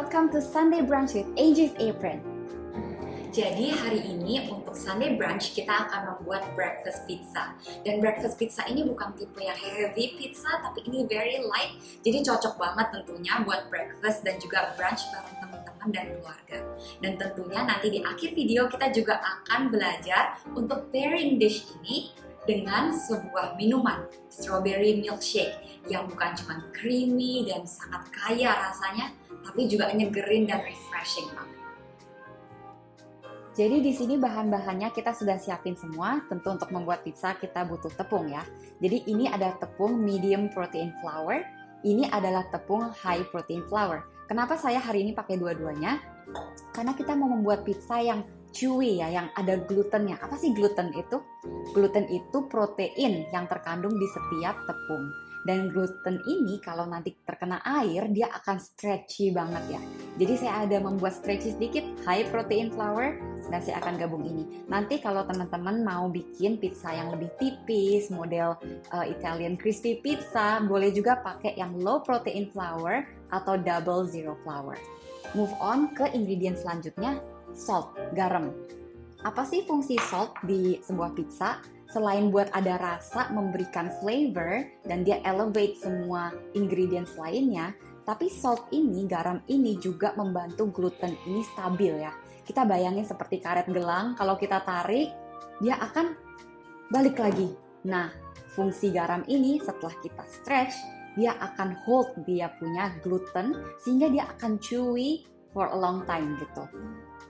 welcome to Sunday Brunch with AJ's Apron. Jadi hari ini untuk Sunday Brunch kita akan membuat breakfast pizza. Dan breakfast pizza ini bukan tipe yang heavy pizza, tapi ini very light. Jadi cocok banget tentunya buat breakfast dan juga brunch bareng teman-teman dan keluarga. Dan tentunya nanti di akhir video kita juga akan belajar untuk pairing dish ini dengan sebuah minuman, strawberry milkshake, yang bukan cuma creamy dan sangat kaya rasanya, tapi juga nyegerin dan refreshing banget. Jadi di sini bahan-bahannya kita sudah siapin semua. Tentu untuk membuat pizza kita butuh tepung ya. Jadi ini ada tepung medium protein flour, ini adalah tepung high protein flour. Kenapa saya hari ini pakai dua-duanya? Karena kita mau membuat pizza yang chewy ya, yang ada glutennya. Apa sih gluten itu? Gluten itu protein yang terkandung di setiap tepung. Dan gluten ini kalau nanti terkena air, dia akan stretchy banget ya. Jadi saya ada membuat stretchy sedikit, high protein flour, dan saya akan gabung ini. Nanti kalau teman-teman mau bikin pizza yang lebih tipis, model Italian crispy pizza, boleh juga pakai yang low protein flour atau double zero flour. Move on ke ingredient selanjutnya, salt, garam. Apa sih fungsi salt di sebuah pizza? Selain buat ada rasa, memberikan flavor, dan dia elevate semua ingredients lainnya, tapi salt ini, garam ini juga membantu gluten ini stabil ya. Kita bayangin seperti karet gelang, kalau kita tarik, dia akan balik lagi. Nah, fungsi garam ini setelah kita stretch, dia akan hold dia punya gluten, sehingga dia akan chewy for a long time gitu.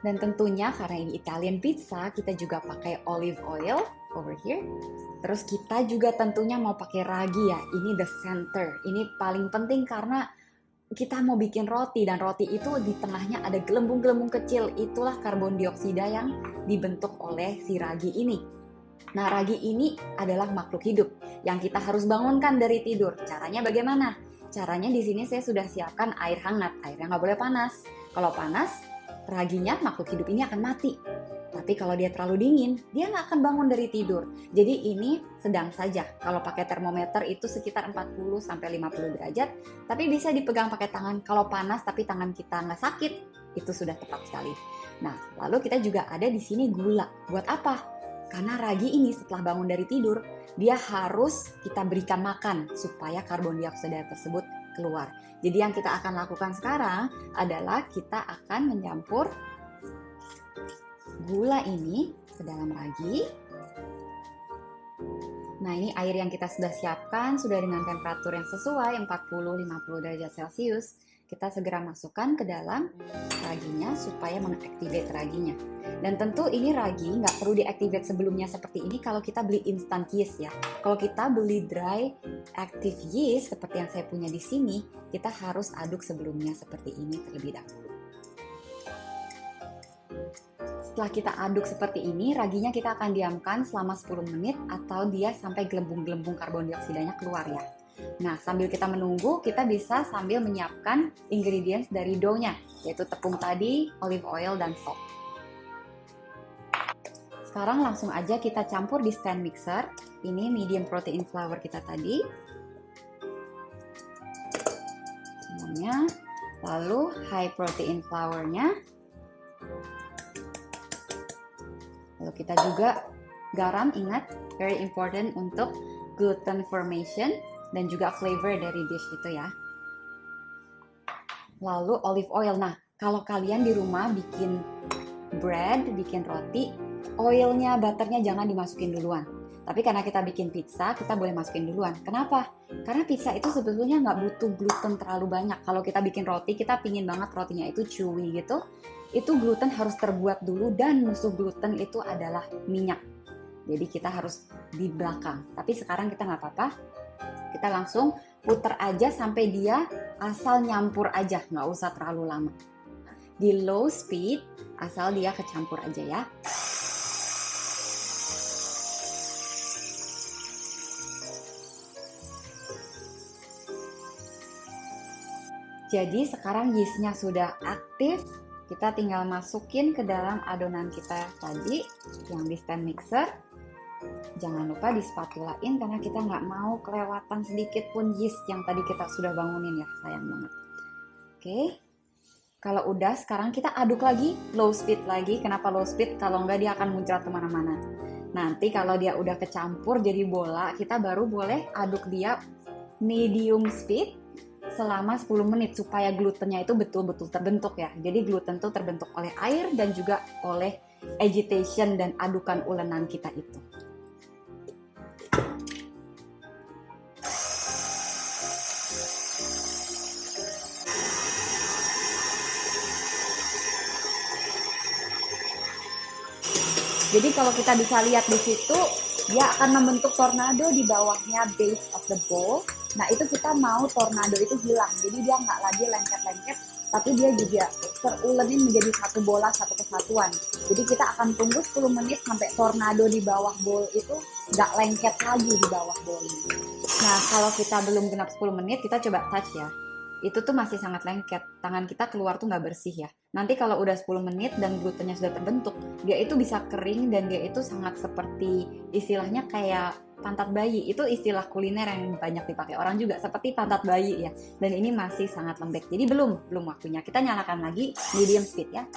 Dan tentunya karena ini Italian pizza, kita juga pakai olive oil over here. Terus kita juga tentunya mau pakai ragi ya. Ini the center. Ini paling penting karena kita mau bikin roti dan roti itu di tengahnya ada gelembung-gelembung kecil. Itulah karbon dioksida yang dibentuk oleh si ragi ini. Nah, ragi ini adalah makhluk hidup yang kita harus bangunkan dari tidur. Caranya bagaimana? Caranya di sini saya sudah siapkan air hangat. Airnya nggak boleh panas. Kalau panas, raginya makhluk hidup ini akan mati. Tapi kalau dia terlalu dingin, dia nggak akan bangun dari tidur. Jadi ini sedang saja. Kalau pakai termometer itu sekitar 40-50 derajat. Tapi bisa dipegang pakai tangan. Kalau panas tapi tangan kita nggak sakit, itu sudah tepat sekali. Nah, lalu kita juga ada di sini gula. Buat apa? Karena ragi ini setelah bangun dari tidur, dia harus kita berikan makan supaya karbon dioksida tersebut keluar. Jadi yang kita akan lakukan sekarang adalah kita akan mencampur gula ini ke dalam ragi. Nah, ini air yang kita sudah siapkan sudah dengan temperatur yang sesuai 40-50 derajat Celcius. Kita segera masukkan ke dalam raginya supaya mengaktifkan raginya. Dan tentu ini ragi nggak perlu diaktifkan sebelumnya seperti ini kalau kita beli instant yeast ya. Kalau kita beli dry active yeast seperti yang saya punya di sini, kita harus aduk sebelumnya seperti ini terlebih dahulu. Setelah kita aduk seperti ini, raginya kita akan diamkan selama 10 menit atau dia sampai gelembung-gelembung karbon dioksidanya keluar ya. Nah, sambil kita menunggu, kita bisa sambil menyiapkan ingredients dari dough-nya, yaitu tepung tadi, olive oil, dan salt. Sekarang langsung aja kita campur di stand mixer. Ini medium protein flour kita tadi. Semuanya. Lalu high protein flour-nya. Lalu kita juga garam, ingat, very important untuk gluten formation dan juga flavor dari dish itu ya. Lalu olive oil. Nah, kalau kalian di rumah bikin bread, bikin roti, oilnya, butternya jangan dimasukin duluan. Tapi karena kita bikin pizza, kita boleh masukin duluan. Kenapa? Karena pizza itu sebetulnya nggak butuh gluten terlalu banyak. Kalau kita bikin roti, kita pingin banget rotinya itu chewy gitu. Itu gluten harus terbuat dulu dan musuh gluten itu adalah minyak. Jadi kita harus di belakang. Tapi sekarang kita nggak apa-apa. Kita langsung puter aja sampai dia asal nyampur aja, nggak usah terlalu lama. Di low speed, asal dia kecampur aja ya. Jadi sekarang yeastnya sudah aktif, kita tinggal masukin ke dalam adonan kita tadi yang di stand mixer. Jangan lupa dispatulain karena kita nggak mau kelewatan sedikit pun yeast yang tadi kita sudah bangunin ya, sayang banget. Oke, Kalau udah, sekarang kita aduk lagi, low speed lagi. Kenapa low speed? Kalau enggak dia akan muncrat kemana-mana. Nanti kalau dia udah kecampur jadi bola, kita baru boleh aduk dia medium speed selama 10 menit supaya glutennya itu betul-betul terbentuk ya. Jadi gluten itu terbentuk oleh air dan juga oleh agitation dan adukan ulenan kita itu. Jadi kalau kita bisa lihat di situ, dia akan membentuk tornado di bawahnya base of the bowl. Nah itu kita mau tornado itu hilang, jadi dia nggak lagi lengket-lengket, tapi dia juga terulenin menjadi satu bola, satu kesatuan. Jadi kita akan tunggu 10 menit sampai tornado di bawah bowl itu nggak lengket lagi di bawah bowl. Nah kalau kita belum genap 10 menit, kita coba touch ya. Itu tuh masih sangat lengket, tangan kita keluar tuh nggak bersih ya. Nanti kalau udah 10 menit dan glutennya sudah terbentuk, dia itu bisa kering dan dia itu sangat seperti istilahnya kayak pantat bayi. Itu istilah kuliner yang banyak dipakai orang juga, seperti pantat bayi ya. Dan ini masih sangat lembek, jadi belum waktunya. Kita nyalakan lagi medium speed ya.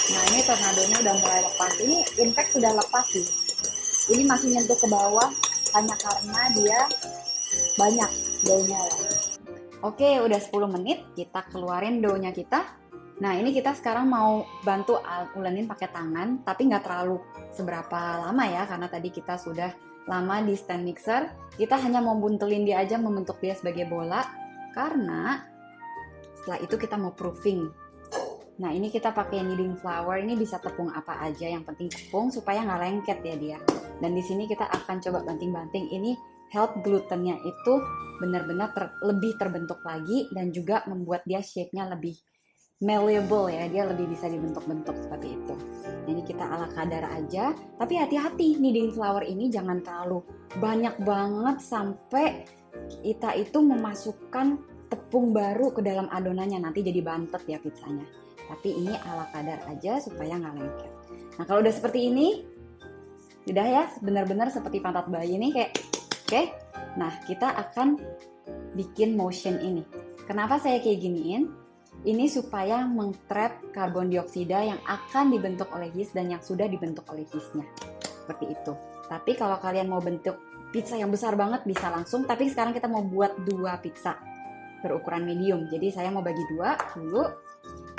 Nah ini tornadonya udah mulai lepas, ini impact sudah lepas sih. Ini masih nyentuh ke bawah hanya karena dia banyak doughnya ya. Oke, udah 10 menit kita keluarin doughnya kita. Nah ini kita sekarang mau bantu ulenin pakai tangan, tapi nggak terlalu seberapa lama ya, karena tadi kita sudah lama di stand mixer. Kita hanya mau buntelin dia aja, membentuk dia sebagai bola, karena setelah itu kita mau proofing. Nah ini kita pakai kneading flour, ini bisa tepung apa aja, yang penting tepung supaya nggak lengket ya dia. Dan di sini kita akan coba banting-banting, ini help glutennya itu benar-benar lebih terbentuk lagi dan juga membuat dia shape-nya lebih malleable ya, dia lebih bisa dibentuk-bentuk seperti itu. Nah, ini kita ala kadar aja, tapi hati-hati kneading flour ini jangan terlalu banyak banget sampai kita itu memasukkan tepung baru ke dalam adonannya, nanti jadi bantet ya pizzanya. Tapi ini ala kadar aja supaya nggak lengket. Nah kalau udah seperti ini, udah ya benar-benar seperti pantat bayi nih kayak. Oke, nah kita akan bikin motion ini. Kenapa saya kayak giniin? Ini supaya mengtrap karbon dioksida yang akan dibentuk oleh yeast dan yang sudah dibentuk oleh yeastnya. Seperti itu. Tapi kalau kalian mau bentuk pizza yang besar banget bisa langsung. Tapi sekarang kita mau buat 2 pizza berukuran medium. Jadi saya mau bagi 2 dulu.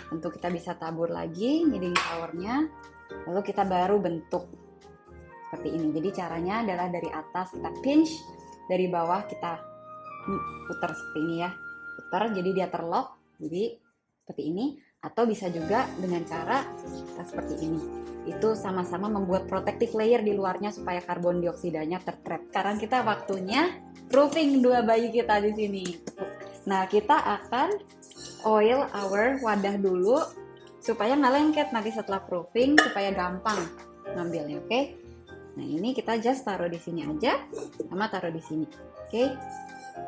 Tentu kita bisa tabur lagi kneading flour-nya. Lalu kita baru bentuk seperti ini. Jadi caranya adalah dari atas kita pinch, dari bawah kita putar seperti ini ya. Putar jadi dia terlock. Jadi seperti ini, atau bisa juga dengan cara kita seperti ini. Itu sama-sama membuat protective layer di luarnya supaya karbon dioksidanya tertrap. Sekarang kita waktunya proofing 2 bayi kita di sini. Nah, kita akan oil our wadah dulu supaya nggak lengket nanti setelah proofing, supaya gampang ngambilnya, oke? Nah, ini kita just taruh di sini aja, sama taruh di sini, oke?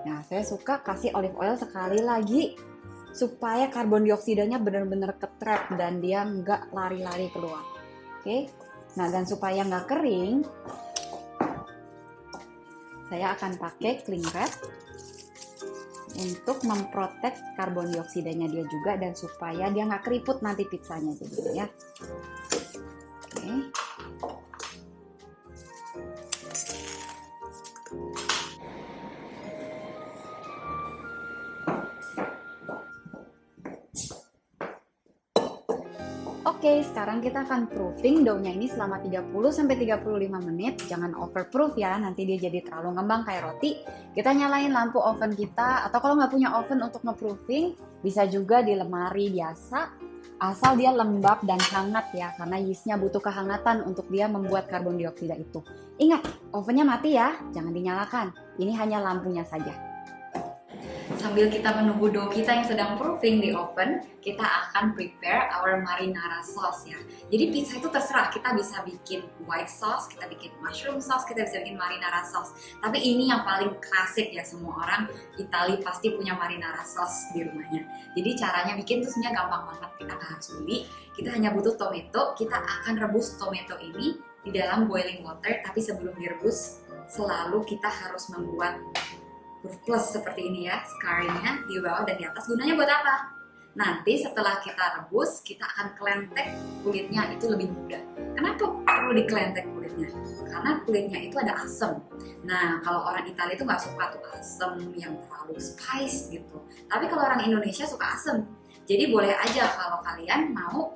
Nah, saya suka kasih olive oil sekali lagi supaya karbon dioksidanya benar-benar ketrap dan dia nggak lari-lari keluar. Oke, nah dan supaya nggak kering, saya akan pakai cling wrap untuk memprotek karbon dioksidanya dia juga dan supaya dia nggak keriput nanti pizzanya jadinya ya. Oke. Oke, sekarang kita akan proofing doughnya ini selama 30-35 menit. Jangan overproof ya, nanti dia jadi terlalu ngembang kayak roti. Kita nyalain lampu oven kita, atau kalau nggak punya oven untuk nge-proofing, bisa juga di lemari biasa. Asal dia lembab dan hangat ya, karena yeastnya butuh kehangatan untuk dia membuat karbon dioksida itu. Ingat, ovennya mati ya, jangan dinyalakan. Ini hanya lampunya saja. Sambil kita menunggu dough kita yang sedang proofing di oven, kita akan prepare our marinara sauce ya. Jadi pizza itu terserah, kita bisa bikin white sauce, kita bikin mushroom sauce, kita bisa bikin marinara sauce. Tapi ini yang paling klasik ya, semua orang Itali pasti punya marinara sauce di rumahnya. Jadi caranya bikin tuh sebenarnya gampang banget, kita nggak harus beli. Kita hanya butuh tomato, kita akan rebus tomato ini di dalam boiling water, tapi sebelum direbus selalu kita harus membuat huruf plus seperti ini ya, scarring-nya di bawah dan di atas. Gunanya buat apa? Nanti setelah kita rebus, kita akan kelentek kulitnya, itu lebih mudah. Kenapa perlu dikelentek kulitnya? Karena kulitnya itu ada asam. Nah, kalau orang Italia itu nggak suka tuh asam yang terlalu spice gitu. Tapi kalau orang Indonesia suka asam. Jadi boleh aja kalau kalian mau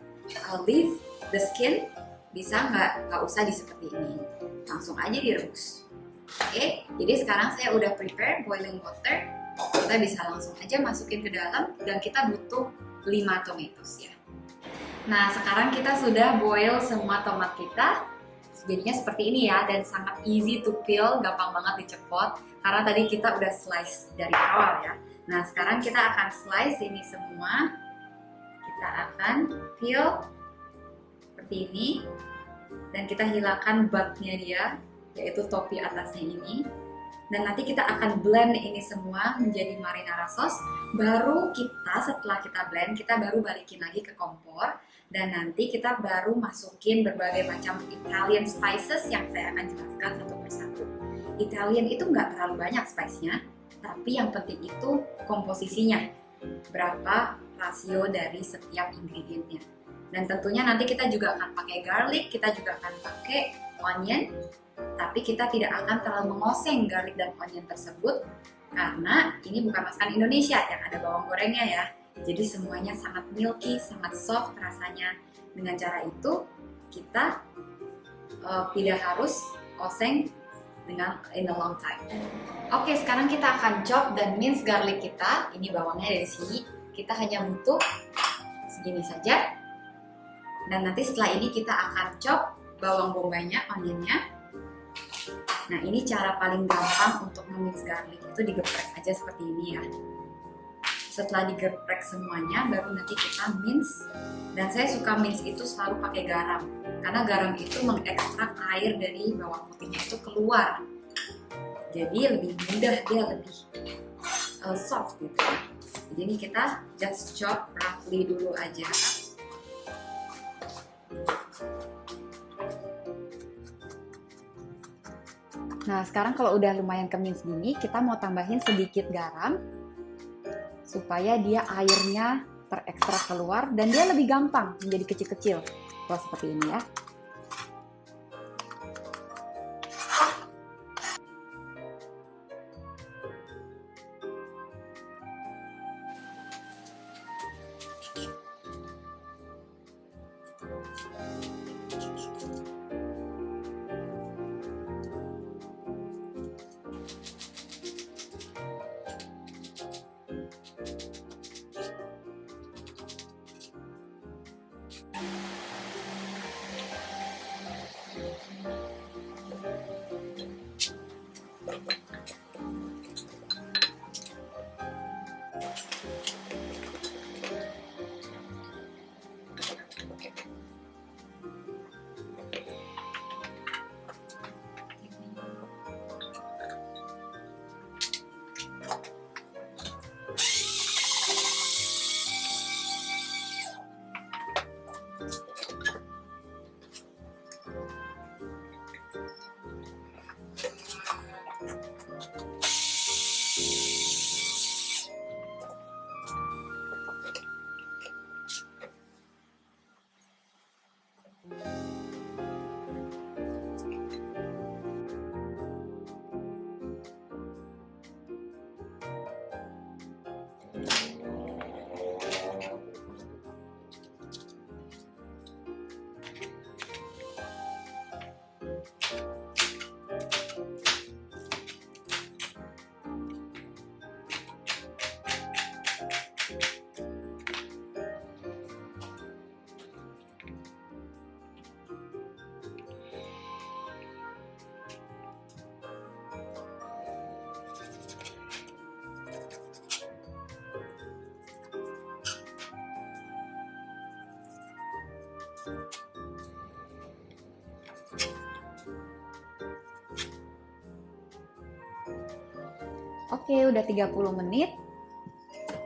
leave the skin, bisa nggak usah di seperti ini. Langsung aja direbus. Oke, jadi sekarang saya udah prepare boiling water. Kita bisa langsung aja masukin ke dalam dan kita butuh 5 tomatoes ya. Nah, sekarang kita sudah boil semua tomat kita. Jadinya seperti ini ya, dan sangat easy to peel, gampang banget dicepot karena tadi kita udah slice dari awal ya. Nah, sekarang kita akan slice ini semua. Kita akan peel seperti ini dan kita hilangkan bud-nya dia, yaitu topi atasnya ini. Dan nanti kita akan blend ini semua menjadi marinara sauce. Baru kita, setelah kita blend, kita baru balikin lagi ke kompor. Dan nanti kita baru masukin berbagai macam Italian spices yang saya akan jelaskan satu persatu. Italian itu nggak terlalu banyak spice-nya, tapi yang penting itu komposisinya. Berapa rasio dari setiap ingredientnya. Dan tentunya nanti kita juga akan pakai garlic, kita juga akan pakai onion. Tapi kita tidak akan terlalu mengoseng garlic dan onion tersebut karena ini bukan masakan Indonesia yang ada bawang gorengnya ya. Jadi semuanya sangat milky, sangat soft rasanya. Dengan cara itu kita tidak harus oseng dengan in a long time. Oke, sekarang kita akan chop dan mince garlic kita. Ini bawangnya dari sini. Kita hanya butuh segini saja. Dan nanti setelah ini kita akan chop bawang bombaynya, onionnya. Nah, ini cara paling gampang untuk memince garlic itu digeprek aja seperti ini ya. Setelah digeprek semuanya, baru nanti kita mince. Dan saya suka mince itu selalu pakai garam, karena garam itu mengekstrak air dari bawang putihnya itu keluar. Jadi lebih mudah, dia lebih soft gitu ya. Jadi ini kita just chop roughly dulu aja. Nah, sekarang kalau udah lumayan kemince gini, kita mau tambahin sedikit garam supaya dia airnya terekstrak keluar dan dia lebih gampang menjadi kecil-kecil. Kalau seperti ini ya. Oke, udah 30 menit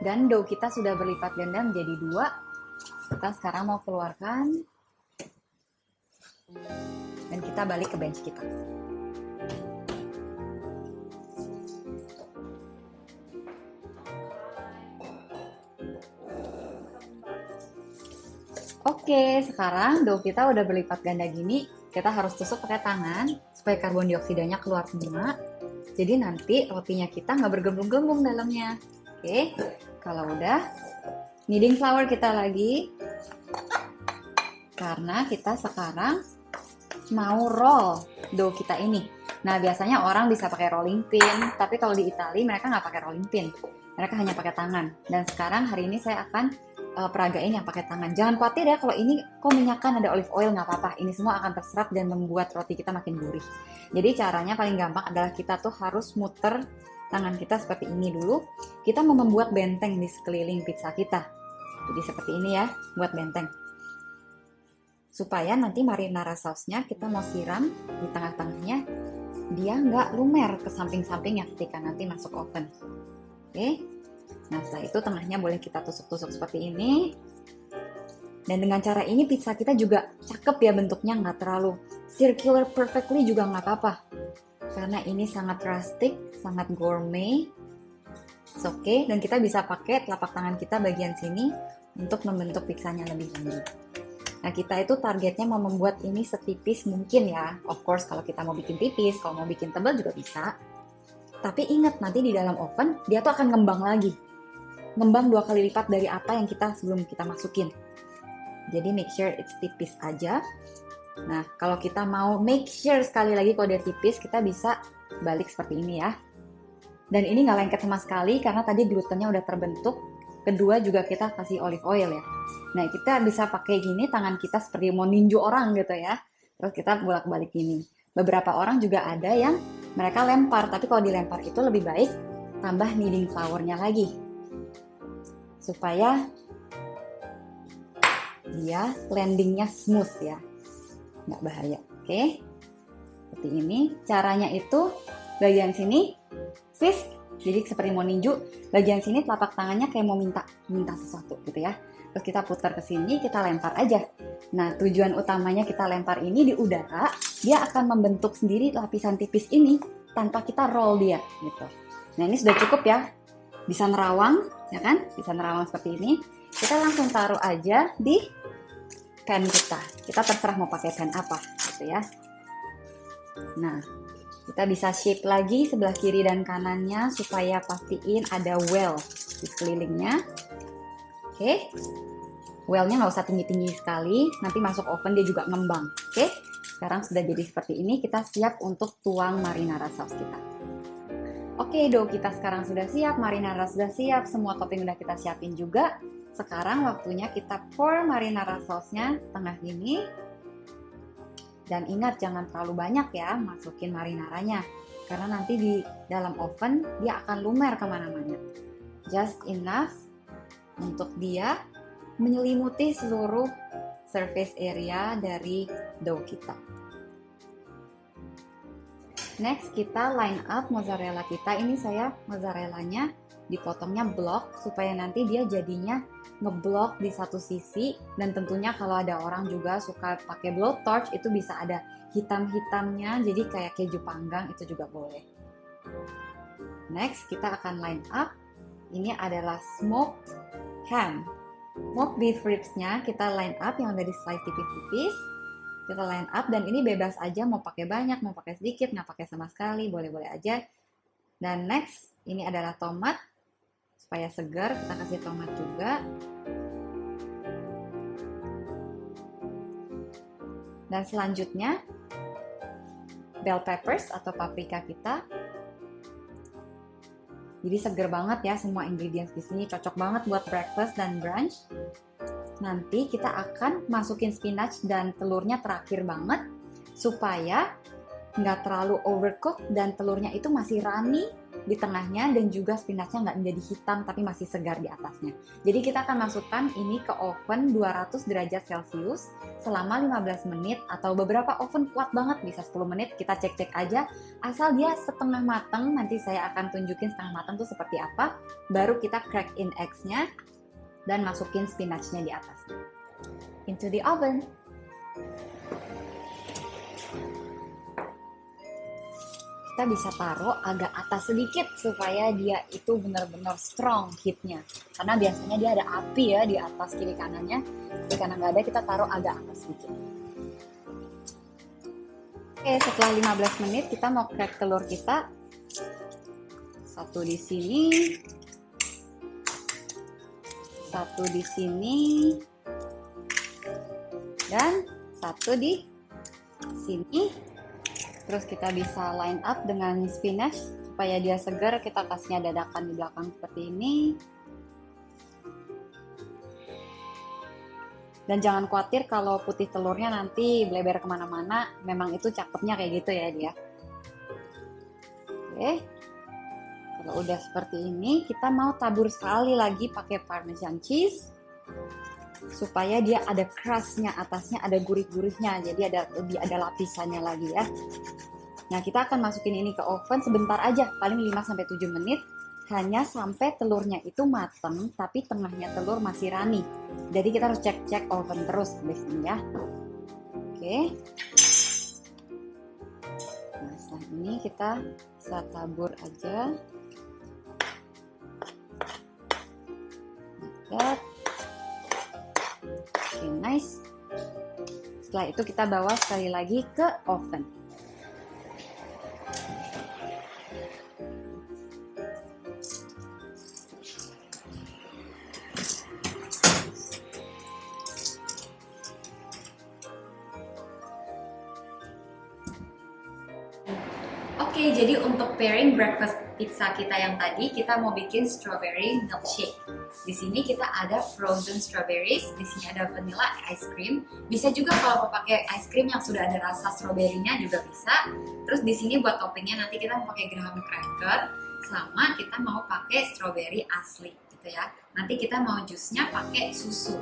dan dough kita sudah berlipat ganda menjadi 2. Kita sekarang mau keluarkan dan kita balik ke bench kita. Oke, sekarang dough kita udah berlipat ganda gini. Kita harus tusuk pakai tangan supaya karbon dioksidanya keluar semua. Jadi nanti rotinya kita nggak bergelembung-gelembung dalamnya. Oke, kalau udah, kneading flour kita lagi. Karena kita sekarang mau roll dough kita ini. Nah, biasanya orang bisa pakai rolling pin, tapi kalau di Italia mereka nggak pakai rolling pin. Mereka hanya pakai tangan. Dan sekarang hari ini saya akan peragain yang pakai tangan. Jangan khawatir ya kalau ini kok minyakan ada olive oil, nggak apa-apa. Ini semua akan terserap dan membuat roti kita makin gurih. Jadi caranya paling gampang adalah kita tuh harus muter tangan kita seperti ini dulu. Kita mau membuat benteng di sekeliling pizza kita. Jadi seperti ini ya, buat benteng. Supaya nanti marinara sausnya kita mau siram di tengah-tengahnya, dia nggak lumer ke samping-sampingnya ketika nanti masuk oven. Oke. Nah, setelah itu tengahnya boleh kita tusuk-tusuk seperti ini. Dan dengan cara ini pizza kita juga cakep ya bentuknya, nggak terlalu circular perfectly juga nggak apa-apa. Karena ini sangat rustic, sangat gourmet. It's okay. Dan kita bisa pakai telapak tangan kita bagian sini untuk membentuk pizzanya lebih tinggi. Nah, kita itu targetnya mau membuat ini setipis mungkin ya. Of course, kalau kita mau bikin tipis, kalau mau bikin tebal juga bisa. Tapi ingat, nanti di dalam oven, dia tuh akan ngembang lagi. Ngembang 2 kali lipat dari apa yang kita sebelum kita masukin. Jadi make sure it's tipis aja. Nah, kalau kita mau make sure sekali lagi kalau dia tipis, kita bisa balik seperti ini ya. Dan ini nggak lengket sama sekali karena tadi glutennya udah terbentuk. Kedua juga kita kasih olive oil ya. Nah, kita bisa pakai gini tangan kita seperti mau ninju orang gitu ya. Terus kita bolak-balik gini. Beberapa orang juga ada yang mereka lempar, tapi kalau dilempar itu lebih baik tambah kneading flour-nya lagi. Supaya dia landingnya smooth ya, nggak bahaya. Oke, seperti ini. Caranya itu bagian sini fist, jadi seperti mau ninju. Bagian sini telapak tangannya kayak mau minta sesuatu gitu ya. Terus kita putar ke sini, kita lempar aja. Nah, tujuan utamanya kita lempar ini di udara, dia akan membentuk sendiri lapisan tipis ini tanpa kita roll dia gitu. Nah, ini sudah cukup ya. Bisa nerawang, ya kan? Bisa nerawang seperti ini. Kita langsung taruh aja di pan kita. Kita terserah mau pakai pan apa, gitu ya. Nah, kita bisa shape lagi sebelah kiri dan kanannya supaya pastiin ada well di sekelilingnya. Oke. Well-nya nggak usah tinggi-tinggi sekali. Nanti masuk oven dia juga ngembang. Oke. Sekarang sudah jadi seperti ini. Kita siap untuk tuang marinara saus kita. Oke, dough kita sekarang sudah siap, marinara sudah siap, semua topping udah kita siapin juga. Sekarang waktunya kita pour marinara sausnya tengah gini. Dan ingat jangan terlalu banyak ya masukin marinaranya. Karena nanti di dalam oven dia akan lumer kemana-mana. Just enough untuk dia menyelimuti seluruh surface area dari dough kita. Next, kita line up mozzarella kita. Ini saya mozzarellanya dipotongnya blok supaya nanti dia jadinya ngeblok di satu sisi. Dan tentunya kalau ada orang juga suka pakai blowtorch, itu bisa ada hitam-hitamnya, jadi kayak keju panggang itu juga boleh. Next, kita akan line up. Ini adalah smoked ham. Smoked beef ribs-nya kita line up yang udah di slice tipis-tipis. Kita line up dan ini bebas aja mau pakai banyak, mau pakai sedikit, nggak pakai sama sekali, boleh-boleh aja. Dan next, ini adalah tomat. Supaya segar, kita kasih tomat juga. Dan selanjutnya, bell peppers atau paprika kita. Jadi seger banget ya semua ingredients di sini, cocok banget buat breakfast dan brunch. Nanti kita akan masukin spinach dan telurnya terakhir banget supaya nggak terlalu overcook dan telurnya itu masih runny di tengahnya dan juga spinachnya nggak menjadi hitam tapi masih segar di atasnya. Jadi kita akan masukkan ini ke oven 200 derajat Celcius selama 15 menit atau beberapa oven kuat banget bisa 10 menit, kita cek-cek aja asal dia setengah matang. Nanti saya akan tunjukin setengah matang tuh seperti apa, baru kita crack in eggs-nya dan masukin spinachnya di atasnya. Into the oven. kita bisa taruh agak atas sedikit supaya dia itu benar-benar strong heatnya. Karena biasanya dia ada api ya di atas kiri kanannya. Jadi karena nggak ada, kita taruh agak atas sedikit. Oke, setelah 15 menit kita mau crack telur kita. Satu di sini. Satu di sini. Dan satu di sini. Terus kita bisa line up dengan spinach supaya dia segar. Kita kasihnya dadakan di belakang seperti ini. Dan jangan khawatir kalau putih telurnya nanti bleber kemana-mana. Memang itu cakepnya kayak gitu ya dia. Oke. Kalau udah seperti ini, kita mau tabur sekali lagi pakai parmesan cheese. Supaya dia ada crustnya, atasnya ada gurih-gurihnya. Jadi lebih ada lapisannya lagi ya. Nah, kita akan masukin ini ke oven sebentar aja. Paling 5-7 menit. Hanya sampai telurnya itu mateng, tapi tengahnya telur masih runny. Jadi kita harus cek-cek oven terus habis ini ya. Oke. Nah, setelah ini kita bisa tabur aja. Oke, nice. Setelah itu kita bawa sekali lagi ke oven. Oke, jadi untuk pairing breakfast pizza kita yang tadi, kita mau bikin strawberry milkshake. Di sini kita ada frozen strawberries, di sini ada vanilla ice cream. Bisa juga kalau mau pakai ice cream yang sudah ada rasa strawberry-nya juga bisa. Terus di sini buat toppingnya nanti kita mau pakai graham cracker, sama kita mau pakai strawberry asli gitu ya. Nanti kita mau jusnya pakai susu.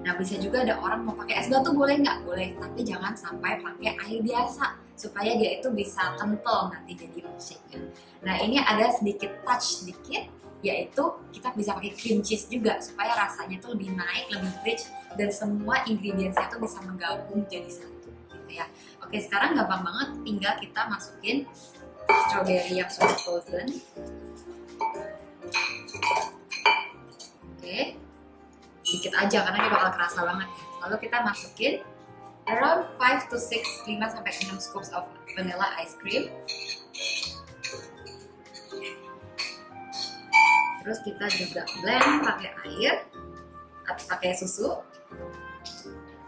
Nah, bisa juga ada orang mau pakai es batu, boleh nggak? Boleh, tapi jangan sampai pakai air biasa supaya dia itu bisa kental nanti jadi milkshake-nya. Nah, ini ada sedikit touch sedikit, yaitu kita bisa pakai cream cheese juga supaya rasanya itu lebih naik, lebih rich, dan semua ingredients-nya itu bisa menggabung jadi satu gitu ya. Oke, sekarang gampang banget, tinggal kita masukin strawberry yang sudah frozen. Oke, sedikit aja karena dia bakal kerasa banget ya. Lalu kita masukin around 5 to 6, 5-6 scoops of vanilla ice cream. Terus kita juga blend pakai air atau pakai susu.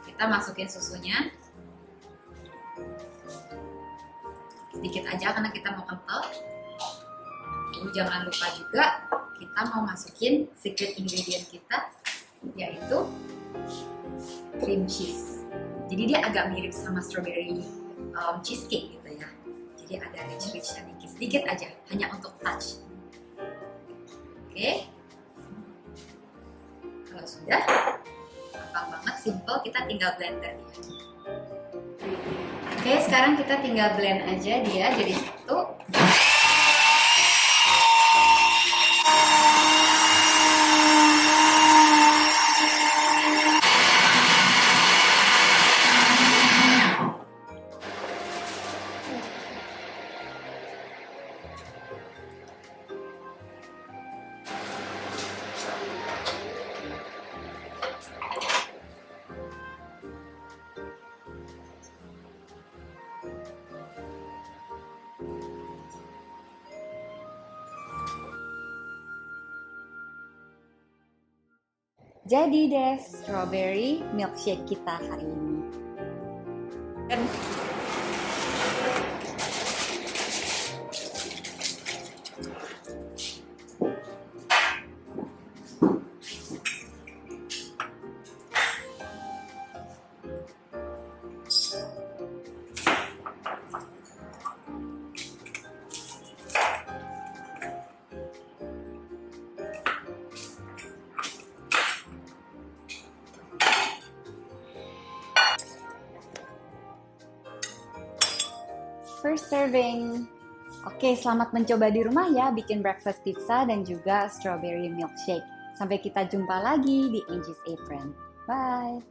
Kita masukin susunya sedikit aja karena kita mau kental. Lalu jangan lupa juga kita mau masukin secret ingredient kita, yaitu cream cheese. Jadi dia agak mirip sama strawberry cheesecake gitu ya. Jadi ada rich-richnya sedikit aja, hanya untuk touch. Oke. Kalau sudah, gampang banget, simple, kita tinggal blender dia. Oke, sekarang kita tinggal blend aja dia jadi satu. Jadi deh strawberry milkshake kita hari ini. First serving. Oke, selamat mencoba di rumah ya bikin breakfast pizza dan juga strawberry milkshake. Sampai kita jumpa lagi di Angie's Apron. Bye!